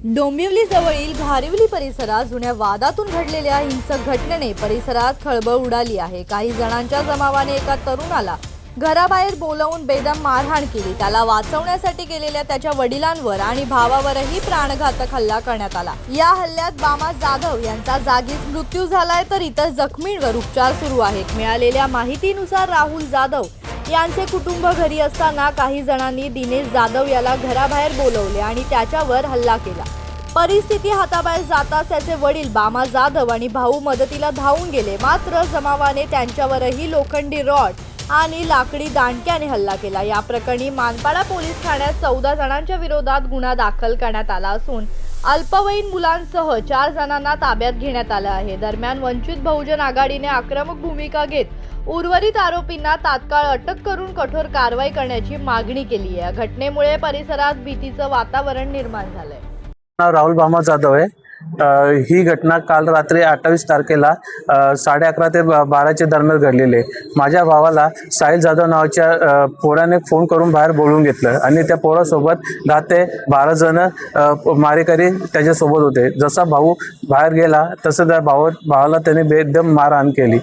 डोंबिवली जवळील घारिवली परिसरात जुन्या वादातून घडलेल्या हिंसक घटनेने परिसरात खळबळ उडाली आहे। काही जणांच्या जमावाने एका तरुणाला घराबाहेर बोलावून बेदम मारहाण केली। त्याला वाचवण्यासाठी गेलेल्या त्याच्या वडिलांवर आणि भावावरही प्राणघातक हल्ला करण्यात आला। या हल्ल्यात बामा जाधव यांचा जागीच मृत्यू झालाय, तर इतर जखमींवर उपचार सुरू आहेत। मिळालेल्या माहितीनुसार राहुल जाधव यांचे कुटुंब घरी असताना काही जणांनी दिनेश जाधव याला घराबाहेर बोलवले आणि त्याच्यावर हल्ला केला। परिस्थिती हाताबाहेर जाताच त्याचे वडील बामा जाधव आणि भाऊ मदतीला धावून गेले, मात्र जमावाने त्यांच्यावरही लोखंडी रॉड आणि लाकडी दांडक्याने हल्ला केला। या प्रकरणी मानपाडा पोलीस ठाण्यात 14 जणांच्या विरोधात गुन्हा दाखल करण्यात आला असून अल्पवयीन मुलांसह 4 जणांना ताब्यात घेण्यात आलं आहे। दरम्यान वंचित बहुजन आघाडीने आक्रमक भूमिका घेत उर्वरित आरोपींना तात्काळ अटक करून कठोर कारवाई करण्याची मागणी केली आहे। घटनेमुळे परिसरात भीतीचं वातावरण निर्माण झालंय। राहुल बामा जाधव आहे। ही घटना काल रात्री 28 तारखेला 11:30 ते 12च्या दरम्यान घडलेली आहे। माझ्या भावाला साहिल जाधव नावाच्या पोराने फोन करून बाहेर बोलवून घेतलं आणि त्या पोरासोबत 10 ते 12 जण मारेकरी त्याच्यासोबत होते। जसा भाऊ बाहेर गेला तसं त्या भावाला त्याने बेदम मारहाण केली।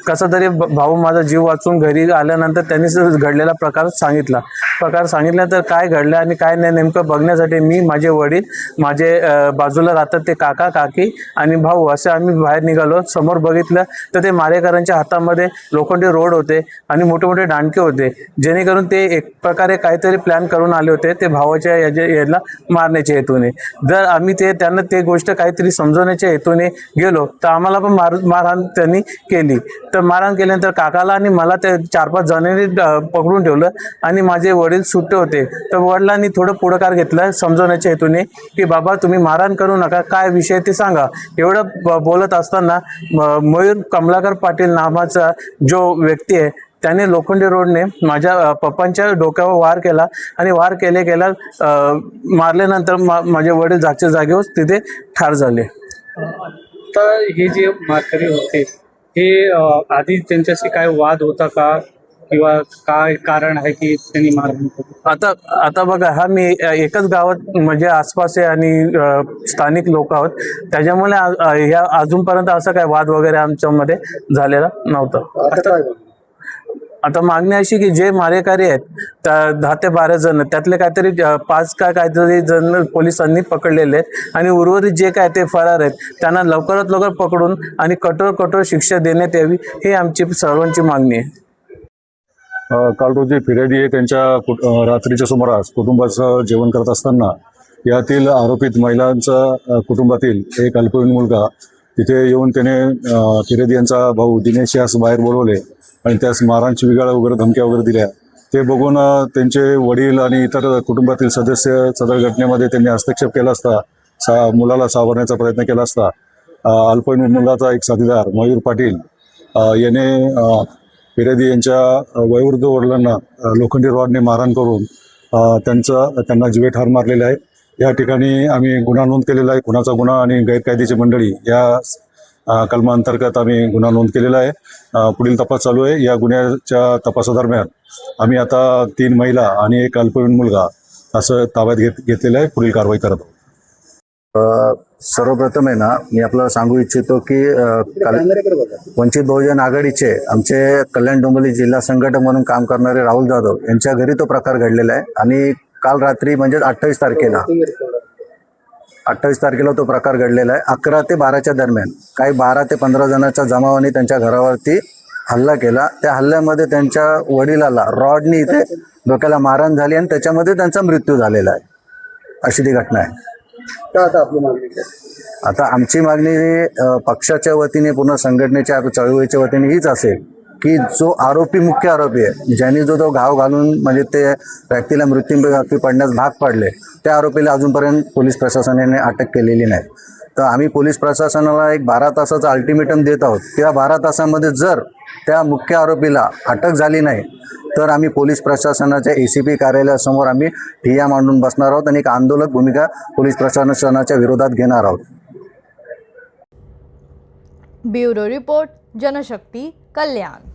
कसं तरी भाऊ माझा जीव वाचून घरी आल्यानंतर त्यांनी घडलेला प्रकार सांगितल्यानंतर काय घडलं आणि काय नाही नेमकं बघण्यासाठी मी, माझे वडील, माझे बाजूला राहतात ते काका काकी आणि भाऊ असे आम्ही बाहेर निघालो। समोर बघितलं तर ते मारेकरांच्या हातामध्ये लोखंडी रोड होते आणि मोठे मोठे दांडके होते, जेणेकरून ते एक प्रकारे काहीतरी प्लॅन करून आले होते ते भावाच्या याला मारण्याच्या हेतूने। जर आम्ही त्यांना ते गोष्ट काहीतरी समजवण्याच्या हेतूने गेलो तर आम्हाला पण मारहाण त्यांनी केली। तर मारहाण केल्यानंतर काकाला आणि मला ते 4-5 जणांनी पकडून ठेवलं आणि माझे वडील सुट्टे होते। तर वडिलांनी थोडं पुढाकार घेतला समजवण्याच्या हेतूने की बाबा तुम्ही मारहाण करू नका, काय विषय ते सांगा। एवढं बोलत असताना मयूर कमलाकर पाटील नावाचा जो व्यक्ती आहे त्याने लोखंडी रोडने माझ्या पप्पांच्या डोक्यावर वार केला आणि वार केल्या मारल्यानंतर माझे वडील जागच्या जागेवर तिथे ठार झाले। तर हे जे मारकरी होते हे आधी त्यांच्याशी काय वाद होता का किंवा काय कारण आहे की त्यांनी मारहाण केली? आता बघा, हा मी एकच गावात म्हणजे आसपास आहे आणि स्थानिक लोक आहोत, त्याच्यामुळे या अजूनपर्यंत असं काय वाद वगैरे आमच्यामध्ये झालेला नव्हता। आता मागणी अशी की जे मारेकरी आहेत 10 ते 12 जण, त्यातले काहीतरी 5 काहीतरी जण पोलिसांनी पकडलेले आहेत आणि उर्वरित जे काय ते फरार आहेत त्यांना लवकरात लवकर पकडून आणि कठोर शिक्षा देण्यात यावी, ही आमची सर्वांची मागणी आहे। काल रोजी फिर्यादी आहे त्यांच्या रात्रीच्या सुमारास कुटुंबाचं जेवण करत असताना यातील आरोपित महिलांचा कुटुंबातील एक अल्पवयीन मुलगा तिथे येऊन त्याने फिर्यादी यांचा भाऊ दिनेश यास बाहेर बोलवले आणि त्यास मारहाण, शिवीगाळ वगैरे धमक्या वगैरे दिल्या। ते बघून त्यांचे वडील आणि इतर कुटुंबातील सदस्य सदर घटनेमध्ये त्यांनी हस्तक्षेप केला असता मुलाला सावरण्याचा प्रयत्न केला असता अल्पवयीन मुलाचा एक साथीदार मयूर पाटील याने फिर्यादी यांच्या वयोवृद्ध वडिलांना लोखंडी रॉडने मारहाण करून त्यांना जीवे ठार मारलेले आहे। या ठिकाणी आम्ही गुन्हा नोंद केलेला आहे। खुनाचा गुन्हा आणि गैरकायदेची मंडळी या कलमांतर्गत आम्ही गुन्हा नोंद केलेला आहे। पुढील तपास चालू आहे। या गुन्ह्याच्या तपासादरम्यान आम्ही आता 3 महिला आणि एक अल्पवयीन मुलगा असं ताब्यात घेतलेलं आहे। पुढील कारवाई करत आहोत। सर्वप्रथम आहे ना, मी आपल्याला सांगू इच्छितो की वंचित बहुजन आघाडीचे आमचे कल्याण डोंबिवली जिल्हा संघटक म्हणून काम करणारे राहुल जाधव यांच्या घरी तो प्रकार घडलेला आहे आणि काल रात्री म्हणजे 28 तारखेला तो प्रकार घडलेला आहे। 11 ते 12च्या दरम्यान काही 12 ते 15 जणांच्या जमावाने त्यांच्या घरावरती हल्ला केला। त्या हल्ल्यामध्ये त्यांच्या वडिलाला रॉडनी इथे डोक्याला मारहाण झाली आणि त्याच्यामध्ये त्यांचा मृत्यू झालेला आहे, अशी ती घटना आहे। आता आमची मागणी पक्षाच्या वतीने, पूर्ण संघटनेच्या चळवळीच्या वतीने हीच असेल की जो मुख्य आरोपी आहे, ज्यांनी जो घाव घालून म्हणजे ते व्यक्तीला मृत्यूमुखी पडण्यास भाग पाडले, त्या आरोपीला अजूनपर्यंत पोलीस प्रशासनाने अटक केलेली नाही। तर आम्ही पोलीस प्रशासनाला एक 12 तासाचा अल्टिमेटम देत आहोत। त्या 12 तासामध्ये जर त्या मुख्य आरोपीला अटक झाली नाही तर आम्ही पोलीस प्रशासनाच्या ACP कार्यालयासमोर आम्ही ठिय्या मांडून बसणार आहोत आणि एक आंदोलक भूमिका पोलीस प्रशासनाच्या विरोधात घेणार आहोत। ब्युरो रिपोर्ट, जनशक्ती, कल्याण।